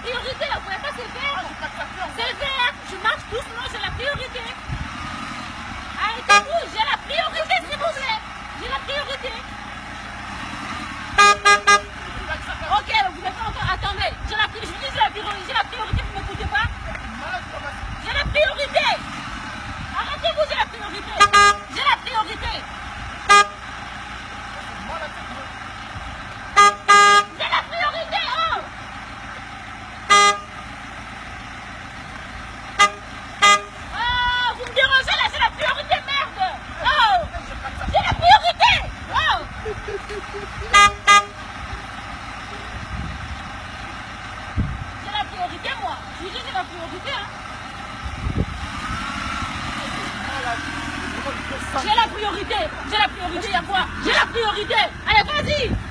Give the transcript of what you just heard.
priorité, vous pouvez pas se faire. C'est vert, je marche doucement, j'ai la priorité. Arrêtez-vous, j'ai la priorité s'il vous plaît. J'ai la priorité. Ok, vous n'êtes pas encore. Attendez, j'ai la priorité, je vous dis j'ai la priorité, vous ne m'écoutez pas. J'ai la priorité. Arrêtez-vous, j'ai la priorité. J'ai la priorité. J'ai la priorité, oh. Oh, vous me dérangez là, c'est la priorité, merde. Oh, c'est la priorité. Oh. J'ai la priorité, moi. Je vous dis, j'ai la priorité, hein. J'ai la priorité, il y a quoi? J'ai la priorité. Allez, vas-y.